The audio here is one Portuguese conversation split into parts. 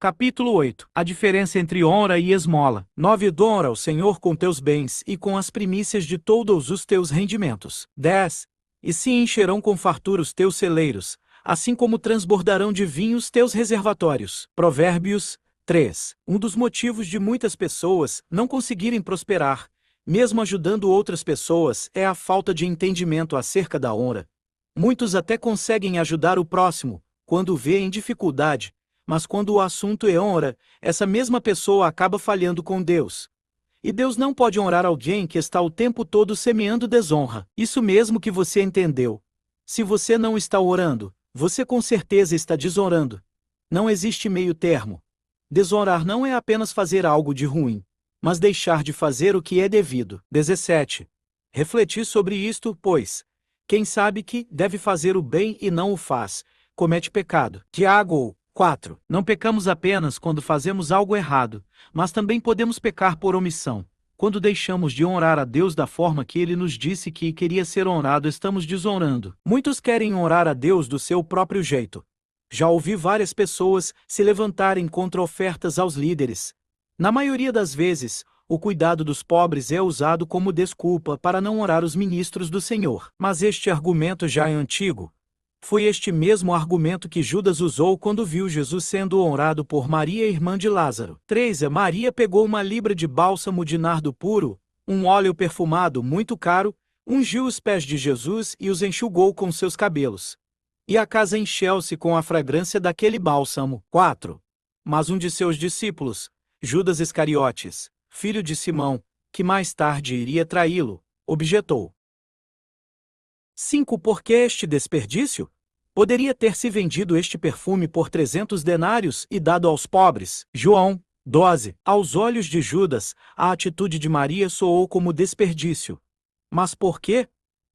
Capítulo 8. A diferença entre honra e esmola. 9. Honra ao Senhor com teus bens e com as primícias de todos os teus rendimentos. 10. E se encherão com fartura os teus celeiros, assim como transbordarão de vinho os teus reservatórios. Provérbios 3. Um dos motivos de muitas pessoas não conseguirem prosperar, mesmo ajudando outras pessoas, é a falta de entendimento acerca da honra. Muitos até conseguem ajudar o próximo, quando vê em dificuldade, mas quando o assunto é honra, essa mesma pessoa acaba falhando com Deus. E Deus não pode honrar alguém que está o tempo todo semeando desonra. Isso mesmo que você entendeu. Se você não está orando, você com certeza está desonrando. Não existe meio termo. Desonrar não é apenas fazer algo de ruim, mas deixar de fazer o que é devido. 17. Refletir sobre isto, pois quem sabe que deve fazer o bem e não o faz, comete pecado. Tiago 4. Não pecamos apenas quando fazemos algo errado, mas também podemos pecar por omissão. Quando deixamos de honrar a Deus da forma que Ele nos disse que queria ser honrado, estamos desonrando. Muitos querem honrar a Deus do seu próprio jeito. Já ouvi várias pessoas se levantarem contra ofertas aos líderes. Na maioria das vezes, o cuidado dos pobres é usado como desculpa para não honrar os ministros do Senhor. Mas este argumento já é antigo. Foi este mesmo argumento que Judas usou quando viu Jesus sendo honrado por Maria, irmã de Lázaro. 3. Maria pegou uma libra de bálsamo de nardo puro, um óleo perfumado muito caro, ungiu os pés de Jesus e os enxugou com seus cabelos. E a casa encheu-se com a fragrância daquele bálsamo. 4. Mas um de seus discípulos, Judas Iscariotes, filho de Simão, que mais tarde iria traí-lo, objetou. 5. Por que este desperdício? Poderia ter se vendido este perfume por 300 denários e dado aos pobres. João 12. Aos olhos de Judas, a atitude de Maria soou como desperdício. Mas por quê?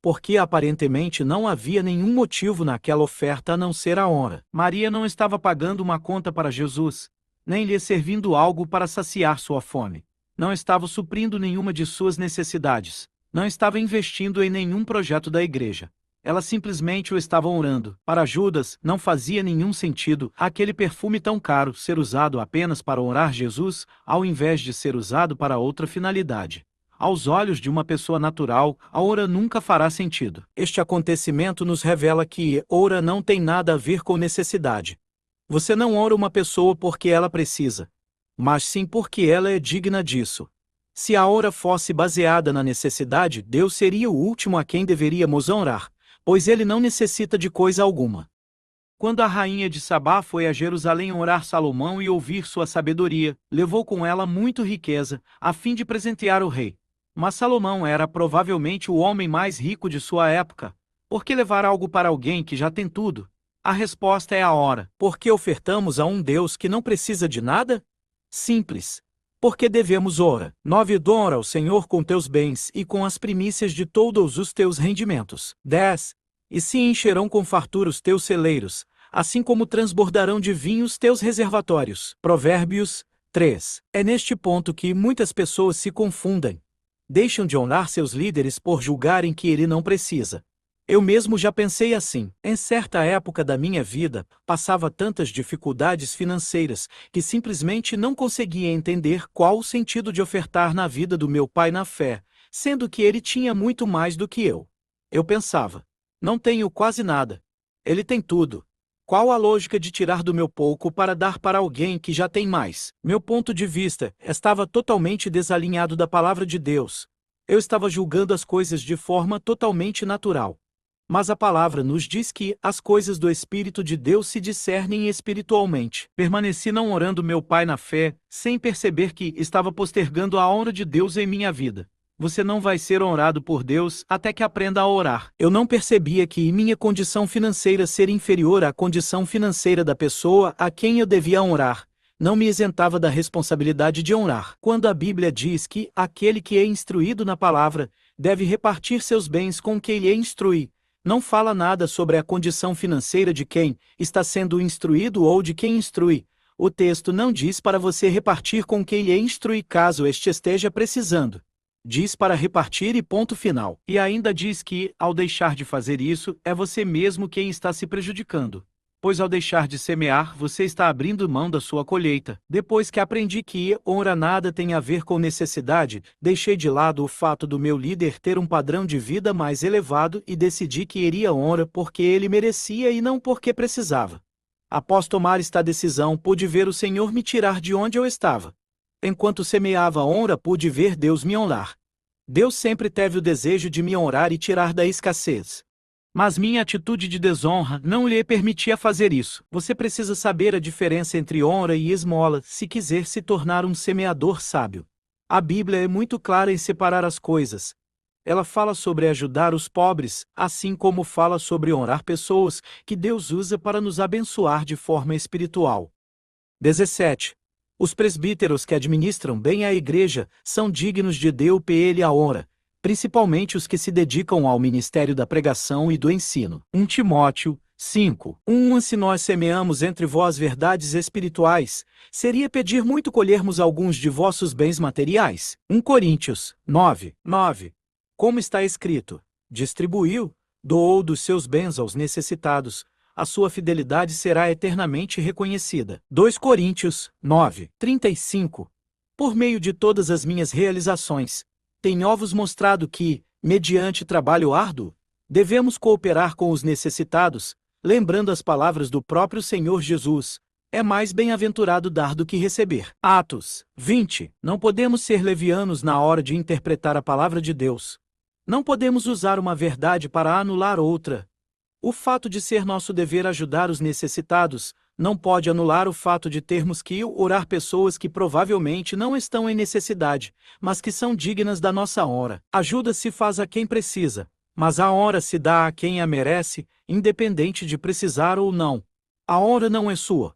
Porque aparentemente não havia nenhum motivo naquela oferta a não ser a honra. Maria não estava pagando uma conta para Jesus, nem lhe servindo algo para saciar sua fome. Não estava suprindo nenhuma de suas necessidades. Não estava investindo em nenhum projeto da igreja. Ela simplesmente o estava honrando. Para Judas, não fazia nenhum sentido aquele perfume tão caro ser usado apenas para honrar Jesus, ao invés de ser usado para outra finalidade. Aos olhos de uma pessoa natural, a honra nunca fará sentido. Este acontecimento nos revela que honra não tem nada a ver com necessidade. Você não honra uma pessoa porque ela precisa, mas sim porque ela é digna disso. Se a honra fosse baseada na necessidade, Deus seria o último a quem deveríamos honrar, pois ele não necessita de coisa alguma. Quando a rainha de Sabá foi a Jerusalém honrar Salomão e ouvir sua sabedoria, levou com ela muito riqueza, a fim de presentear o rei. Mas Salomão era provavelmente o homem mais rico de sua época. Por que levar algo para alguém que já tem tudo? A resposta é a honra. Por que ofertamos a um Deus que não precisa de nada? Simples. Porque devemos honra. 9. Honra ao Senhor com teus bens e com as primícias de todos os teus rendimentos. 10. E se encherão com fartura os teus celeiros, assim como transbordarão de vinho os teus reservatórios. Provérbios 3. É neste ponto que muitas pessoas se confundem. Deixam de honrar seus líderes por julgarem que ele não precisa. Eu mesmo já pensei assim. Em certa época da minha vida, passava tantas dificuldades financeiras que simplesmente não conseguia entender qual o sentido de ofertar na vida do meu pai na fé, sendo que ele tinha muito mais do que eu. Eu pensava, não tenho quase nada. Ele tem tudo. Qual a lógica de tirar do meu pouco para dar para alguém que já tem mais? Meu ponto de vista estava totalmente desalinhado da palavra de Deus. Eu estava julgando as coisas de forma totalmente natural. Mas a palavra nos diz que as coisas do Espírito de Deus se discernem espiritualmente. Permaneci não orando meu pai na fé, sem perceber que estava postergando a honra de Deus em minha vida. Você não vai ser honrado por Deus até que aprenda a orar. Eu não percebia que minha condição financeira ser inferior à condição financeira da pessoa a quem eu devia honrar não me isentava da responsabilidade de honrar. Quando a Bíblia diz que aquele que é instruído na palavra deve repartir seus bens com quem lhe instrui, não fala nada sobre a condição financeira de quem está sendo instruído ou de quem instrui. O texto não diz para você repartir com quem lhe instrui caso este esteja precisando. Diz para repartir e ponto final. E ainda diz que, ao deixar de fazer isso, é você mesmo quem está se prejudicando. pois ao deixar de semear, você está abrindo mão da sua colheita. Depois que aprendi que honra nada tem a ver com necessidade, deixei de lado o fato do meu líder ter um padrão de vida mais elevado e decidi que iria honra porque ele merecia e não porque precisava. Após tomar esta decisão, pude ver o Senhor me tirar de onde eu estava. Enquanto semeava honra, pude ver Deus me honrar. Deus sempre teve o desejo de me honrar e tirar da escassez. Mas minha atitude de desonra não lhe permitia fazer isso. Você precisa saber a diferença entre honra e esmola se quiser se tornar um semeador sábio. A Bíblia é muito clara em separar as coisas. Ela fala sobre ajudar os pobres, assim como fala sobre honrar pessoas que Deus usa para nos abençoar de forma espiritual. 17. Os presbíteros que administram bem a igreja são dignos de Deus a honra, principalmente os que se dedicam ao ministério da pregação e do ensino. 1 Timóteo 5. Se nós semeamos entre vós verdades espirituais, seria pedir muito colhermos alguns de vossos bens materiais. 1 Coríntios 9. Como está escrito, distribuiu, doou dos seus bens aos necessitados, a sua fidelidade será eternamente reconhecida. 2 Coríntios 9:35. Por meio de todas as minhas realizações, tenho-vos mostrado que, mediante trabalho árduo, devemos cooperar com os necessitados, lembrando as palavras do próprio Senhor Jesus. É mais bem-aventurado dar do que receber. Atos 20. Não podemos ser levianos na hora de interpretar a palavra de Deus. Não podemos usar uma verdade para anular outra. O fato de ser nosso dever ajudar os necessitados não pode anular o fato de termos que orar pessoas que provavelmente não estão em necessidade, mas que são dignas da nossa honra. Ajuda se faz a quem precisa, mas a honra se dá a quem a merece, independente de precisar ou não. A honra não é sua.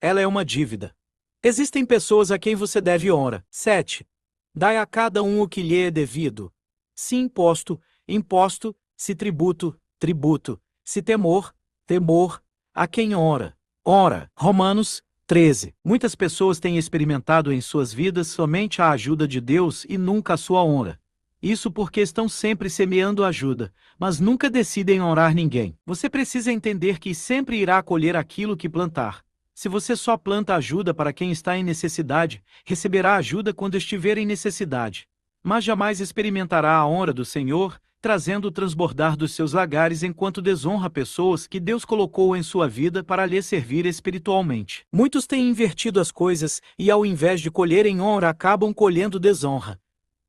Ela é uma dívida. Existem pessoas a quem você deve honra. 7. Dai a cada um o que lhe é devido. Se imposto, imposto, se tributo, tributo, se temor, temor, a quem honra. Ora, Romanos 13. Muitas pessoas têm experimentado em suas vidas somente a ajuda de Deus e nunca a sua honra. Isso porque estão sempre semeando ajuda, mas nunca decidem honrar ninguém. Você precisa entender que sempre irá colher aquilo que plantar. Se você só planta ajuda para quem está em necessidade, receberá ajuda quando estiver em necessidade. Mas jamais experimentará a honra do Senhor, trazendo o transbordar dos seus lagares enquanto desonra pessoas que Deus colocou em sua vida para lhe servir espiritualmente. Muitos têm invertido as coisas e, ao invés de colherem honra, acabam colhendo desonra.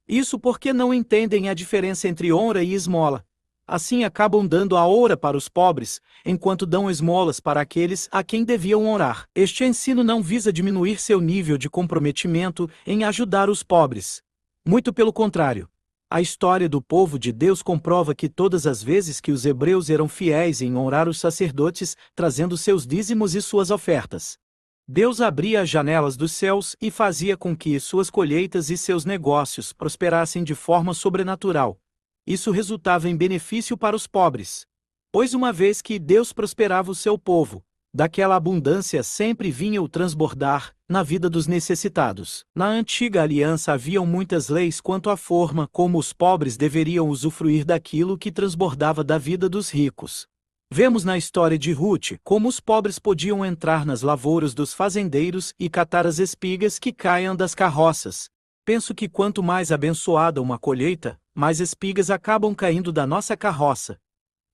Isso porque não entendem a diferença entre honra e esmola. Assim acabam dando a honra para os pobres, enquanto dão esmolas para aqueles a quem deviam honrar. Este ensino não visa diminuir seu nível de comprometimento em ajudar os pobres. Muito pelo contrário. A história do povo de Deus comprova que todas as vezes que os hebreus eram fiéis em honrar os sacerdotes, trazendo seus dízimos e suas ofertas, Deus abria as janelas dos céus e fazia com que suas colheitas e seus negócios prosperassem de forma sobrenatural. Isso resultava em benefício para os pobres. Pois uma vez que Deus prosperava o seu povo, daquela abundância sempre vinha o transbordar na vida dos necessitados. Na antiga aliança haviam muitas leis quanto à forma como os pobres deveriam usufruir daquilo que transbordava da vida dos ricos. Vemos na história de Ruth como os pobres podiam entrar nas lavouras dos fazendeiros e catar as espigas que caiam das carroças. Penso que quanto mais abençoada uma colheita, mais espigas acabam caindo da nossa carroça.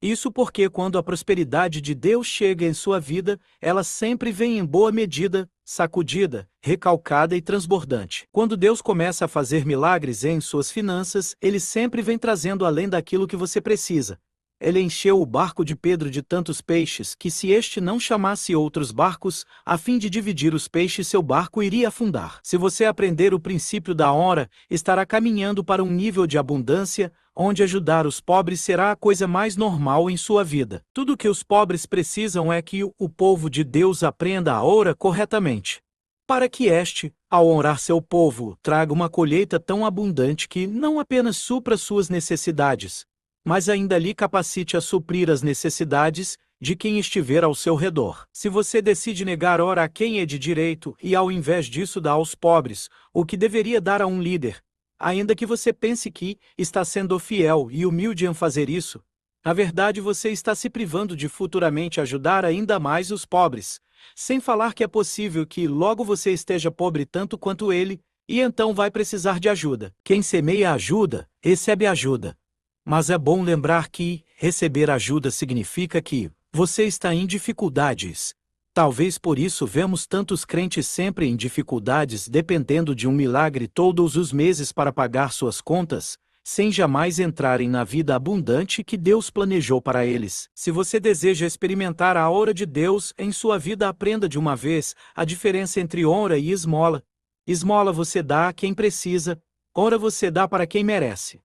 Isso porque quando a prosperidade de Deus chega em sua vida, ela sempre vem em boa medida, sacudida, recalcada e transbordante. Quando Deus começa a fazer milagres em suas finanças, Ele sempre vem trazendo além daquilo que você precisa. Ele encheu o barco de Pedro de tantos peixes que, se este não chamasse outros barcos, a fim de dividir os peixes, seu barco iria afundar. Se você aprender o princípio da honra, estará caminhando para um nível de abundância, onde ajudar os pobres será a coisa mais normal em sua vida. Tudo o que os pobres precisam é que o povo de Deus aprenda a honra corretamente, para que este, ao honrar seu povo, traga uma colheita tão abundante que não apenas supra suas necessidades, mas ainda lhe capacite a suprir as necessidades de quem estiver ao seu redor. Se você decide negar honra a quem é de direito e ao invés disso dá aos pobres o que deveria dar a um líder, ainda que você pense que está sendo fiel e humilde em fazer isso, Na verdade, você está se privando de futuramente ajudar ainda mais os pobres. Sem falar que é possível que logo você esteja pobre tanto quanto ele, e então vai precisar de ajuda. Quem semeia ajuda, recebe ajuda. Mas é bom lembrar que receber ajuda significa que você está em dificuldades. Talvez por isso vemos tantos crentes sempre em dificuldades dependendo de um milagre todos os meses para pagar suas contas, sem jamais entrarem na vida abundante que Deus planejou para eles. Se você deseja experimentar a aura de Deus em sua vida, aprenda de uma vez a diferença entre honra e esmola. Esmola você dá a quem precisa, honra você dá para quem merece.